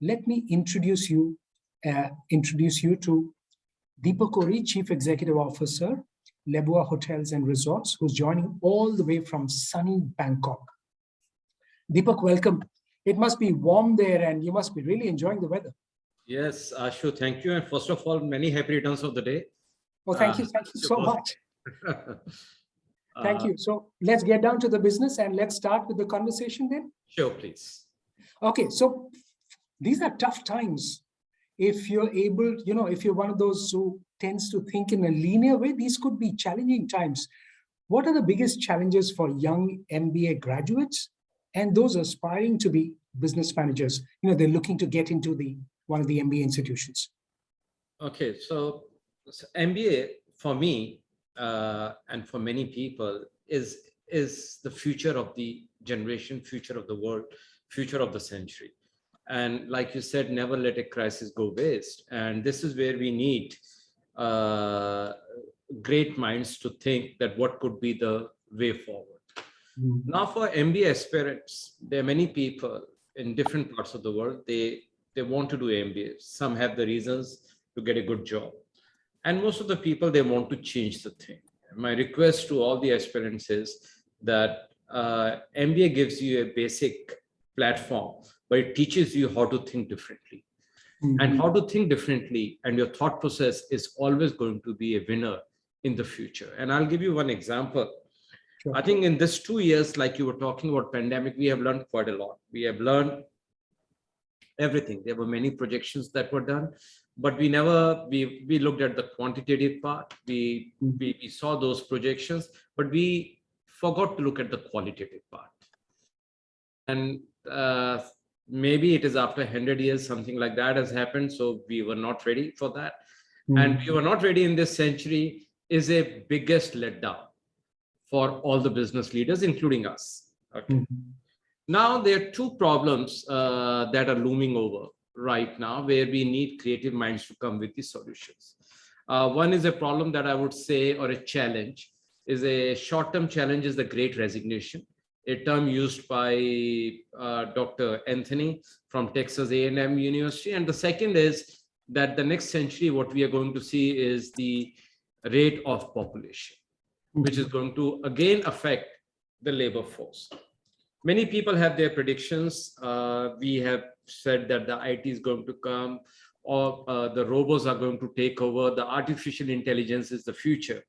let me introduce you to Deepak Ohri, Chief Executive Officer, Lebua Hotels and Resorts, who's joining all the way from sunny Bangkok. Deepak, welcome. It must be warm there and you must be really enjoying the weather. Yes, Ashu, thank you. And first of all, many happy returns of the day. Oh, thank you so much. Thank you. So let's get down to the business and let's start with the conversation then. Sure, please. Okay, so these are tough times. If you're able, if you're one of those who tends to think in a linear way, these could be challenging times. What are the biggest challenges for young MBA graduates and those aspiring to be business managers? They're looking to get into one of the MBA institutions. Okay, so MBA for me and for many people is the future of the generation, future of the world, future of the century. And like you said, never let a crisis go waste. And this is where we need great minds to think that what could be the way forward. Mm-hmm. Now for MBA aspirants, there are many people in different parts of the world, they want to do MBA. Some have the reasons to get a good job. And most of the people, they want to change the thing. My request to all the aspirants is that MBA gives you a basic platform, but it teaches you how to think differently. Mm-hmm. And how to think differently, and your thought process is always going to be a winner in the future. And I'll give you one example. Sure. I think in this 2 years, like you were talking about pandemic, we have learned quite a lot. We have learned everything. There were many projections that were done, but we looked at the quantitative part. We saw those projections, but we forgot to look at the qualitative part. And maybe it is after 100 years, something like that has happened. So we were not ready for that. And we were not ready in this century is a biggest letdown for all the business leaders, including us. Okay. Now there are two problems that are looming over right now where we need creative minds to come with the solutions. One is a problem that I would say, or a challenge, is a short-term challenge is the Great Resignation, a term used by Dr. Anthony from Texas A&M University. And the second is that the next century, what we are going to see is the rate of population, which is going to again affect the labor force. Many people have their predictions. We have said that the IT is going to come, or the robots are going to take over. The artificial intelligence is the future.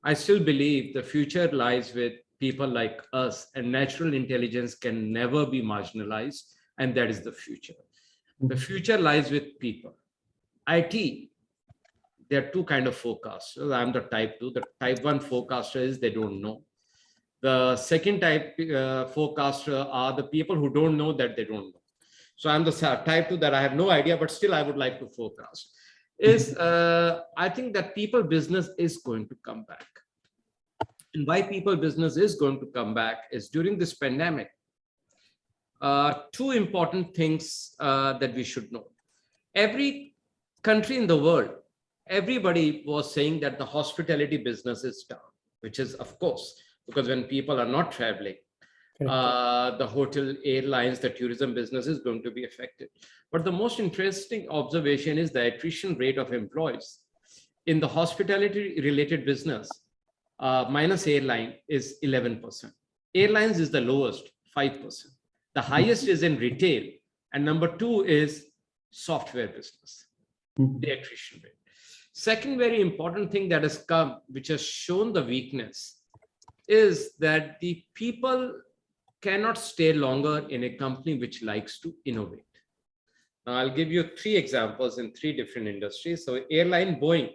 I still believe the future lies with people like us, and natural intelligence can never be marginalized, and that is the future. The future lies with people. IT, there are two kinds of forecasters. I'm the type 2. The type 1 forecaster is they don't know. The second type forecaster are the people who don't know that they don't know. So I'm the type 2 that I have no idea, but still I would like to forecast. I think that people business is going to come back. And why people business is going to come back is during this pandemic, two important things that we should know. Every country in the world, everybody was saying that the hospitality business is down, which is, of course, because when people are not traveling, the hotel, airlines, the tourism business is going to be affected. But the most interesting observation is the attrition rate of employees. In the hospitality related business, minus airline is 11%. Airlines is the lowest, 5%. The highest is in retail. And number 2 is software business, the attrition rate. Second very important thing that has come, which has shown the weakness, is that the people cannot stay longer in a company which likes to innovate. Now, I'll give you 3 examples in 3 different industries. So airline Boeing,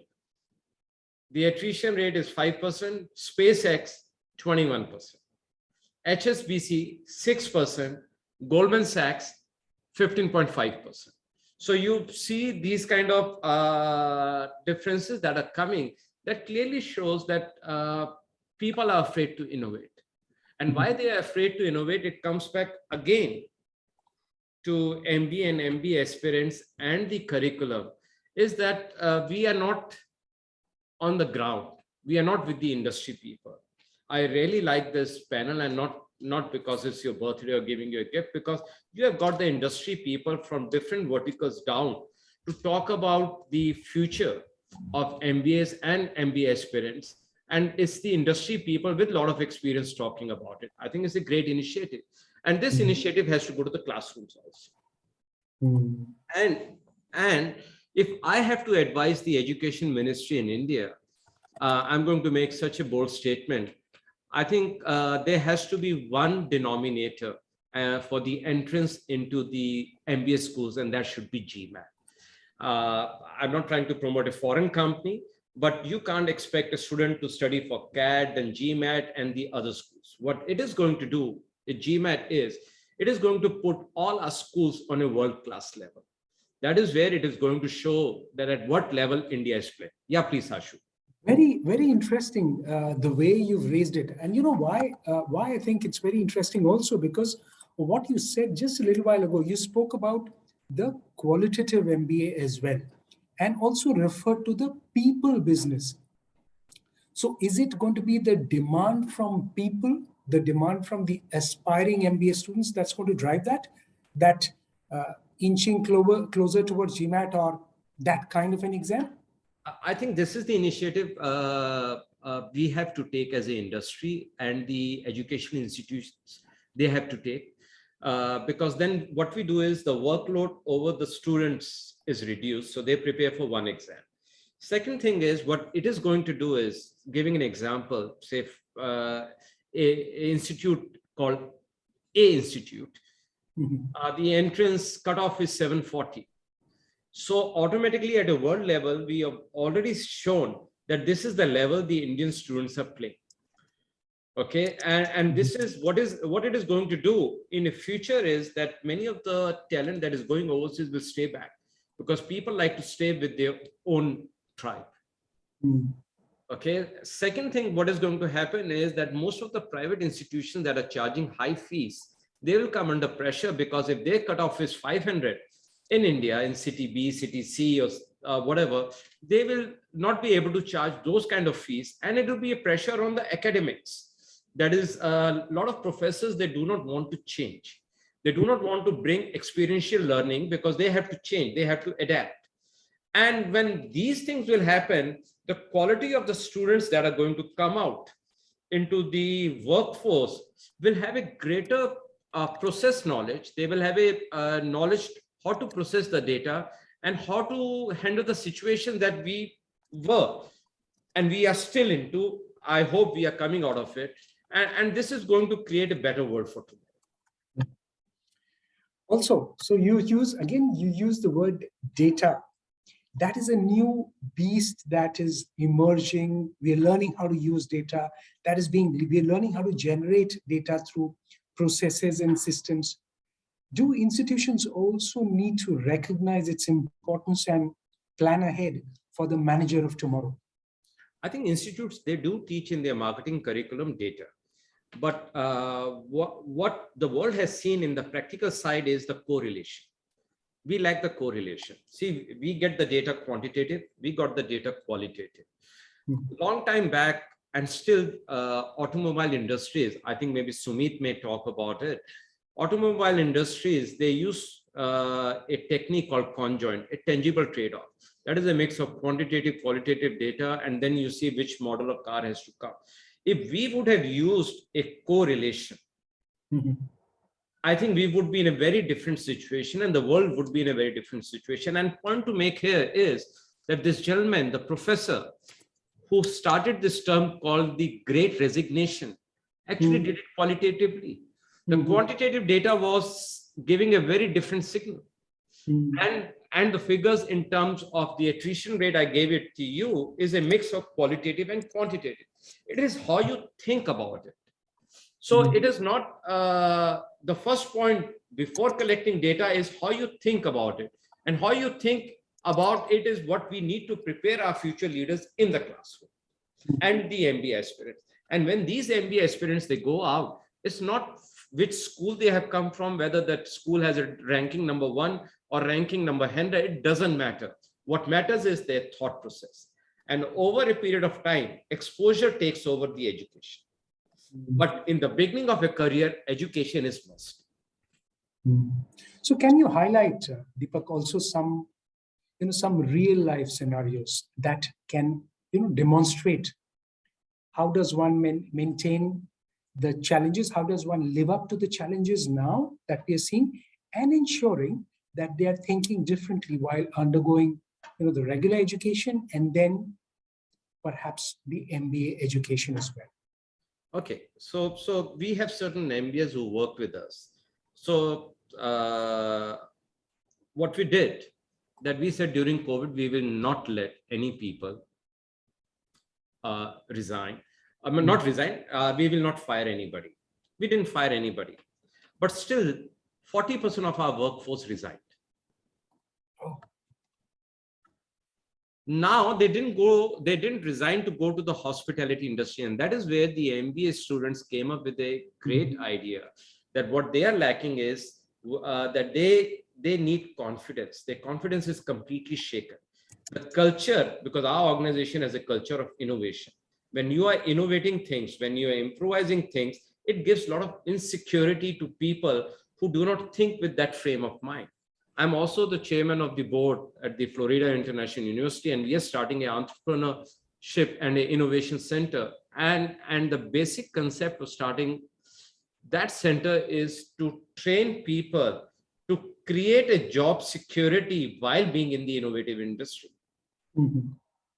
the attrition rate is 5%, SpaceX 21%, HSBC 6%, Goldman Sachs 15.5%. So you see these kind of differences that are coming that clearly shows that people are afraid to innovate. And why they are afraid to innovate, it comes back again to MBA and MBA aspirants and the curriculum, is that we are not on the ground. We are not with the industry people. I really like this panel and not not because it's your birthday or giving you a gift, because you have got the industry people from different verticals down to talk about the future of MBAs and MBA aspirants. And it's the industry people with a lot of experience talking about it. I think it's a great initiative. And this initiative has to go to the classrooms also. And if I have to advise the education ministry in India, I'm going to make such a bold statement. I think there has to be one denominator for the entrance into the MBA schools, and that should be GMAT. I'm not trying to promote a foreign company, but you can't expect a student to study for CAD and GMAT and the other schools. What it is going to do, GMAT is, it is going to put all our schools on a world-class level. That is where it is going to show that at what level India is playing. Yeah, please, Ashu. Very, very interesting the way you've raised it. And you know why I think it's very interesting also, because what you said just a little while ago, you spoke about the qualitative MBA as well, and also referred to the people business. So is it going to be the demand from people, the demand from the aspiring MBA students that's going to drive that inching closer towards GMAT or that kind of an exam? I think this is the initiative we have to take as an industry, and the educational institutions, they have to take, because then what we do is the workload over the students is reduced, so they prepare for one exam. Second thing is, what it is going to do is, giving an example, say a institute called A Institute, the entrance cutoff is 740. So automatically at a world level, we have already shown that this is the level the Indian students are playing. Okay, and this is what it is going to do in the future is that many of the talent that is going overseas will stay back, because people like to stay with their own tribe. Okay, second thing, what is going to happen is that most of the private institutions that are charging high fees, they will come under pressure, because if their cutoff is 500 in India, in city B, city C, or whatever, they will not be able to charge those kind of fees, and it will be a pressure on the academics. That is, a lot of professors, they do not want to change. They do not want to bring experiential learning, because they have to change, they have to adapt. And when these things will happen, the quality of the students that are going to come out into the workforce will have a greater process knowledge. They will have a knowledge how to process the data and how to handle the situation that we were and we are still into. I hope we are coming out of it. And this is going to create a better world for tomorrow. Also, so you use the word data. That is a new beast that is emerging. We are learning how to use data. We are learning how to generate data through processes and systems. Do institutions also need to recognize its importance and plan ahead for the manager of tomorrow? I think institutes, they do teach in their marketing curriculum data. But what the world has seen in the practical side is the correlation. We lack the correlation. See, we get the data quantitative, we got the data qualitative. Long time back, and still automobile industries, I think maybe Sumit may talk about it. Automobile industries, they use a technique called conjoint, a tangible trade-off. That is a mix of quantitative, qualitative data, and then you see which model of car has to come. If we would have used a correlation, I think we would be in a very different situation, and the world would be in a very different situation. And point to make here is that this gentleman, the professor who started this term called the Great Resignation, actually did it qualitatively. The quantitative data was giving a very different signal. And the figures in terms of the attrition rate, I gave it to you, is a mix of qualitative and quantitative. It is how you think about it. So it is not, the first point before collecting data is how you think about it. And how you think about it is what we need to prepare our future leaders in the classroom and the MBA aspirants. And when these MBA aspirants, they go out, it's not which school they have come from, whether that school has a ranking number 1 or ranking number 100, it doesn't matter. What matters is their thought process. And over a period of time, exposure takes over the education. But in the beginning of a career, education is must. So can you highlight, Deepak, also some real life scenarios that can demonstrate how does one maintain the challenges, how does one live up to the challenges now that we are seeing, and ensuring that they are thinking differently while undergoing the regular education and then perhaps the MBA education as well. Okay, so we have certain MBAs who work with us. So what we did, that we said during COVID, we will not let any people resign. I mean, not resign, we will not fire anybody. We didn't fire anybody. But still, 40% of our workforce resigned. Oh. Now they didn't resign to go to the hospitality industry. And that is where the MBA students came up with a great idea that what they are lacking is that they need confidence. Their confidence is completely shaken. The culture, because our organization has a culture of innovation. When you are innovating things, when you are improvising things, it gives a lot of insecurity to people who do not think with that frame of mind. I'm also the chairman of the board at the Florida International University, and we are starting an entrepreneurship and an innovation center. And the basic concept of starting that center is to train people to create a job security while being in the innovative industry.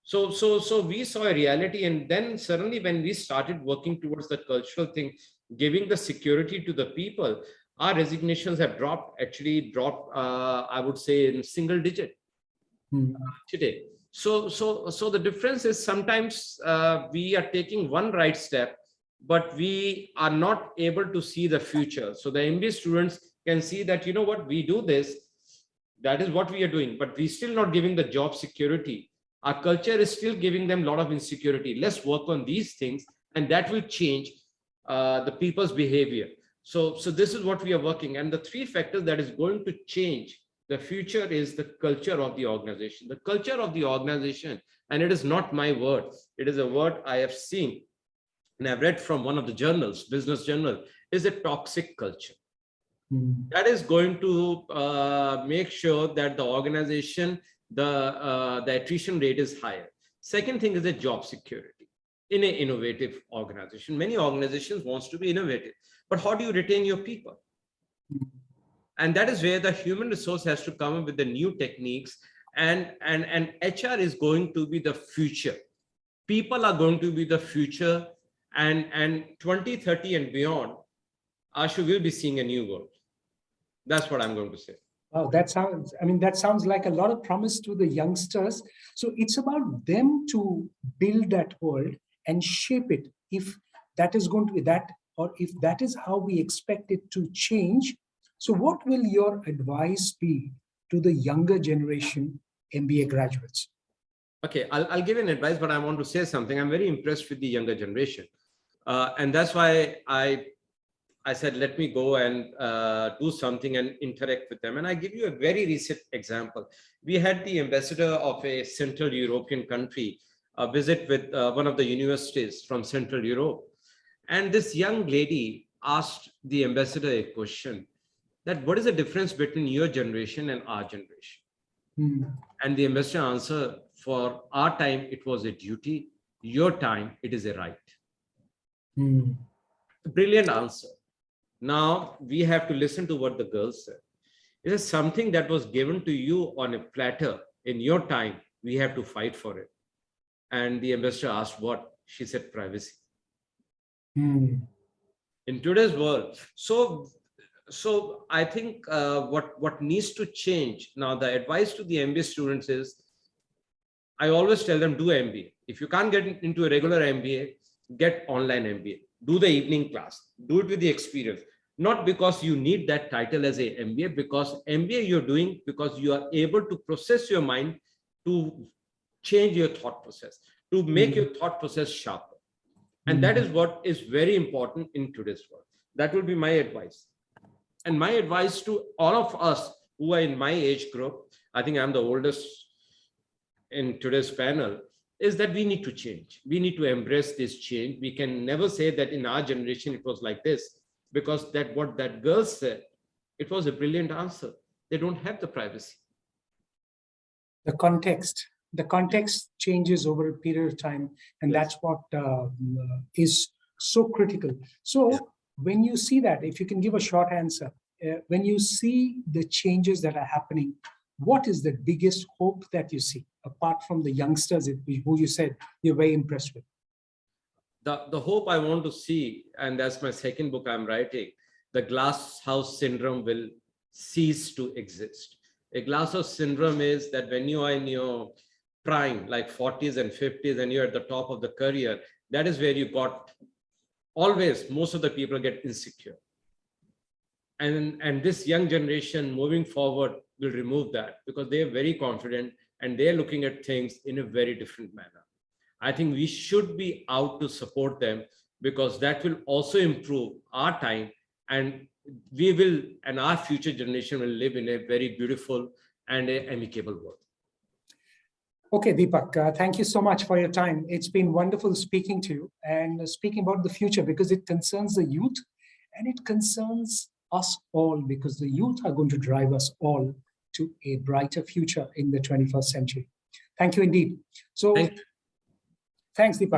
So we saw a reality, and then suddenly when we started working towards the cultural thing, giving the security to the people, our resignations have actually dropped, I would say, in single digit today. So the difference is sometimes we are taking one right step, but we are not able to see the future. So the MBA students can see that, you know what, we do this, that is what we are doing, but we're still not giving the job security. Our culture is still giving them a lot of insecurity. Let's work on these things, and that will change the people's behavior. So this is what we are working. And the three factors that is going to change the future is the culture of the organization. The culture of the organization, and it is not my word, it is a word I have seen and I've read from one of the journals, business journal, is a toxic culture. That is going to make sure that the organization, the attrition rate is higher. Second thing is the job security in an innovative organization. Many organizations wants to be innovative, but how do you retain your people? And that is where the human resource has to come up with the new techniques, and HR is going to be the future. People are going to be the future, and 2030 and beyond, Ashu will be seeing a new world. That's what I'm going to say. Wow, that sounds like a lot of promise to the youngsters. So it's about them to build that world and shape it. If that is going to be that, or if that is how we expect it to change. So what will your advice be to the younger generation MBA graduates? Okay, I'll give an advice, but I want to say something. I'm very impressed with the younger generation. And that's why I said, let me go and do something and interact with them. And I give you a very recent example. We had the ambassador of a Central European country visit with one of the universities from Central Europe. And this young lady asked the ambassador a question, that what is the difference between your generation and our generation? And the ambassador answered, for our time, it was a duty. Your time, it is a right. Brilliant answer. Now we have to listen to what the girl said. It is something that was given to you on a platter in your time. We have to fight for it. And the ambassador asked what? She said privacy. In today's world. So I think what needs to change now, the advice to the MBA students is, I always tell them, do MBA. If you can't get into a regular MBA, get online MBA. Do the evening class. Do it with the experience. Not because you need that title as a MBA, because MBA you're doing because you are able to process your mind, to change your thought process, to make your thought process sharper. And that is what is very important in today's world. That will be my advice. And my advice to all of us who are in my age group, I think I'm the oldest in today's panel, is that we need to change. We need to embrace this change. We can never say that in our generation it was like this, because that what that girl said, it was a brilliant answer. They don't have the privacy. The context changes over a period of time, and Yes. that's what is so critical. So when you see that, if you can give a short answer, when you see the changes that are happening, what is the biggest hope that you see, apart from the youngsters who you said you're very impressed with? The hope I want to see, and that's my second book I'm writing, the glass house syndrome will cease to exist. A glass house syndrome is that when you are in your prime, like 40s and 50s, and you're at the top of the career, that is where you got, always, most of the people get insecure. And this young generation moving forward will remove that, because they are very confident and they're looking at things in a very different manner. I think we should be out to support them, because that will also improve our time, and we will, and our future generation will live in a very beautiful and amicable world. Okay, Deepak, thank you so much for your time. It's been wonderful speaking to you and speaking about the future, because it concerns the youth and it concerns us all, because the youth are going to drive us all to a brighter future in the 21st century. Thank you indeed. So, thanks, Deepak.